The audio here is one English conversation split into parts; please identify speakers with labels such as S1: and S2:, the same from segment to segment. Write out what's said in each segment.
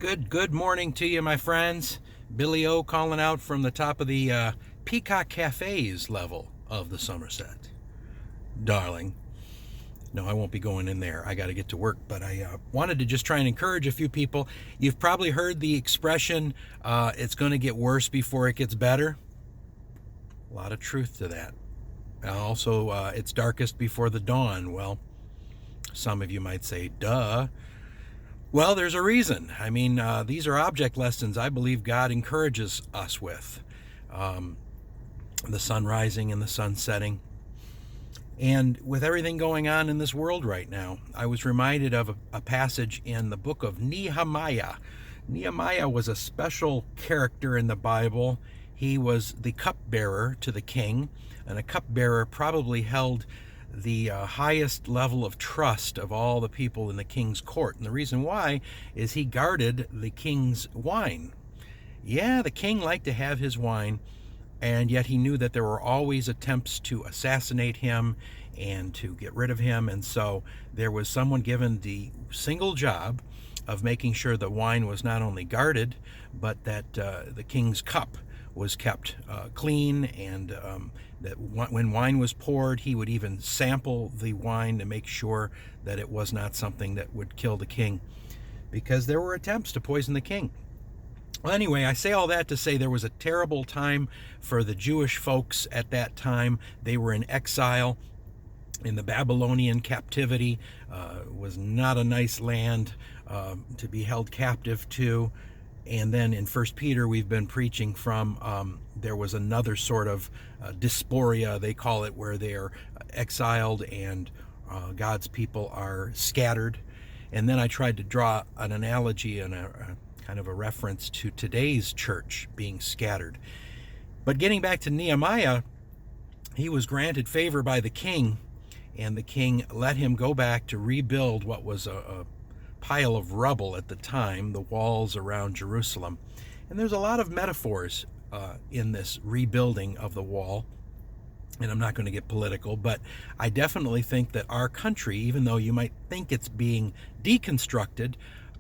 S1: Good morning to you, my friends. Billy O calling out from the top of the Peacock Cafes level of the Somerset. Darling. No, I won't be going in there. I got to get to work. But I wanted to just try and encourage a few people. You've probably heard the expression, it's going to get worse before it gets better. A lot of truth to that. Also, it's darkest before the dawn. Well, some of you might say, duh. Well, there's a reason. I mean, these are object lessons I believe God encourages us with. The sun rising and the sun setting. And with everything going on in this world right now, I was reminded of a passage in the book of Nehemiah. Nehemiah was a special character in the Bible. He was the cupbearer to the king, and a cupbearer probably held the highest level of trust of all the people in the king's court. And the reason why is he guarded the king's wine. Yeah, the king liked to have his wine, and yet he knew that there were always attempts to assassinate him and to get rid of him. And so there was someone given the single job of making sure the wine was not only guarded, but that the king's cup was kept clean, and that when wine was poured, he would even sample the wine to make sure that it was not something that would kill the king, because there were attempts to poison the king. Well, anyway, I say all that to say there was a terrible time for the Jewish folks at that time. They were in exile in the Babylonian captivity. Was not a nice land to be held captive to. And then in 1 Peter, we've been preaching from, there was another sort of dysphoria, they call it, where they're exiled and God's people are scattered. And then I tried to draw an analogy and a kind of a reference to today's church being scattered. But getting back to Nehemiah, he was granted favor by the king, and the king let him go back to rebuild what was a pile of rubble at the time, the walls around Jerusalem. And there's a lot of metaphors in this rebuilding of the wall. And I'm not going to get political, but I definitely think that our country, even though you might think it's being deconstructed,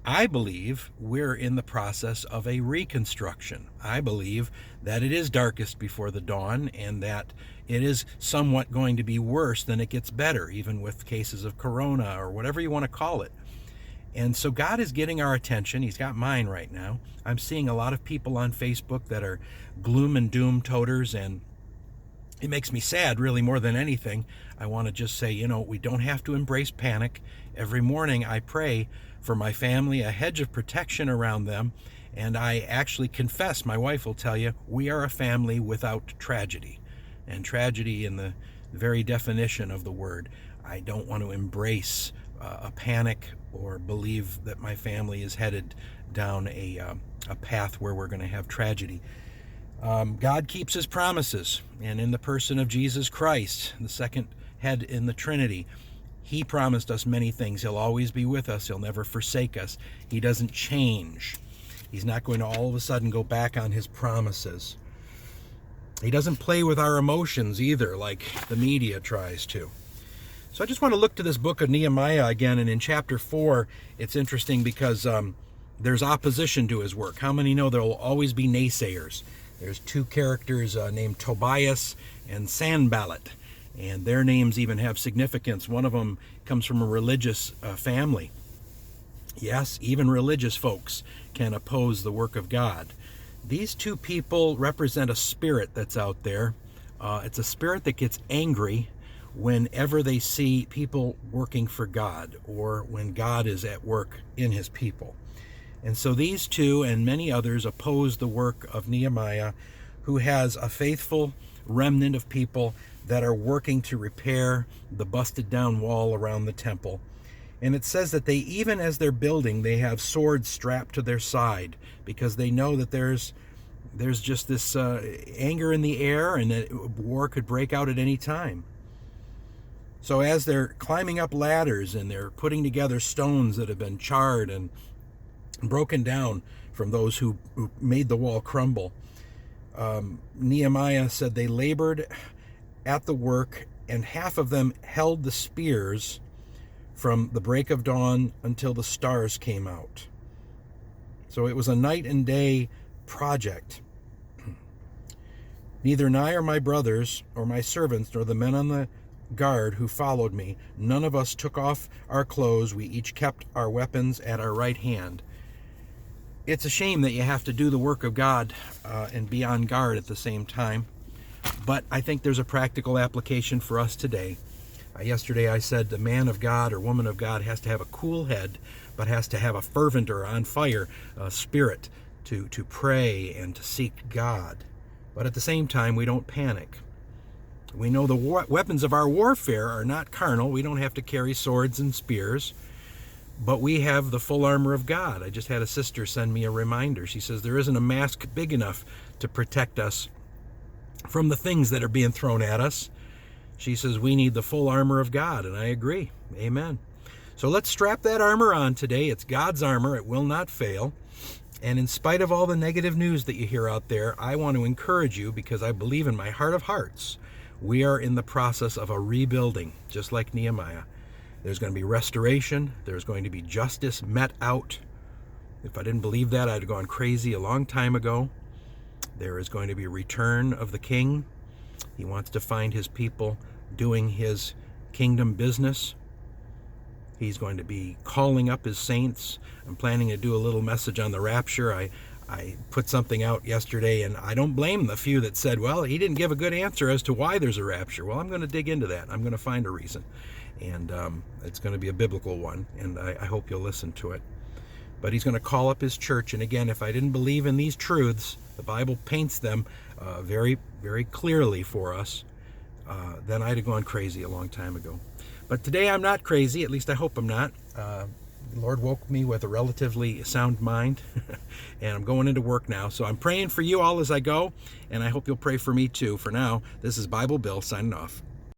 S1: I believe we're in the process of a reconstruction. I believe that it is darkest before the dawn, and that it is somewhat going to be worse than it gets better, even with cases of corona or whatever you want to call it. And so God is getting our attention. He's got mine right now. I'm seeing a lot of people on Facebook that are gloom and doom toters, and it makes me sad, really, more than anything. I want to just say, we don't have to embrace panic. Every morning I pray for my family, a hedge of protection around them, and I actually confess, my wife will tell you, we are a family without tragedy. And tragedy in the very definition of the word. I don't want to embrace a panic or believe that my family is headed down a path where we're going to have tragedy. God keeps his promises, and in the person of Jesus Christ, the second head in the Trinity, he promised us many things. He'll always be with us. He'll never forsake us. He doesn't change. He's not going to all of a sudden go back on his promises. He doesn't play with our emotions either, like the media tries to. So I just want to look to this book of Nehemiah again, and in chapter 4, it's interesting because there's opposition to his work. How many know there will always be naysayers? There's two characters named Tobias and Sanballat, and their names even have significance. One of them comes from a religious family. Yes, even religious folks can oppose the work of God. These two people represent a spirit that's out there. It's a spirit that gets angry whenever they see people working for God, or when God is at work in his people. And so these two and many others oppose the work of Nehemiah, who has a faithful remnant of people that are working to repair the busted down wall around the temple. And it says that they, even as they're building, they have swords strapped to their side, because they know that there's just this anger in the air, and that war could break out at any time. So as they're climbing up ladders and they're putting together stones that have been charred and broken down from those who made the wall crumble, Nehemiah said they labored at the work, and half of them held the spears from the break of dawn until the stars came out. So it was a night and day project. Neither I or my brothers or my servants nor the men on the guard who followed me, none of us took off our clothes. We each kept our weapons at our right hand. It's a shame that you have to do the work of God and be on guard at the same time. But I think there's a practical application for us today. Yesterday I said the man of God or woman of God has to have a cool head, but has to have a fervent or on fire spirit to pray and to seek God. But at the same time, we don't panic. We know the weapons of our warfare are not carnal. We don't have to carry swords and spears, but we have the full armor of God. I just had a sister send me a reminder. She says there isn't a mask big enough to protect us from the things that are being thrown at us. She says we need the full armor of God, and I agree. Amen. So let's strap that armor on today. It's God's armor. It will not fail. And in spite of all the negative news that you hear out there, I want to encourage you, because I believe in my heart of hearts, we are in the process of a rebuilding, just like Nehemiah. There's going to be restoration. There's going to be justice met out. If I didn't believe that, I'd have gone crazy a long time ago. There is going to be a return of the king. He wants to find his people doing his kingdom business. He's going to be calling up his saints. I'm planning to do a little message on the rapture. I put something out yesterday, and I don't blame the few that said, well, he didn't give a good answer as to why there's a rapture. Well, I'm going to dig into that. I'm going to find a reason. And it's going to be a biblical one, and I hope you'll listen to it. But he's going to call up his church. And again, if I didn't believe in these truths, the Bible paints them very, very clearly for us, then I'd have gone crazy a long time ago. But today I'm not crazy, at least I hope I'm not. The Lord woke me with a relatively sound mind, and I'm going into work now. So I'm praying for you all as I go, and I hope you'll pray for me too. For now, this is Bible Bill signing off.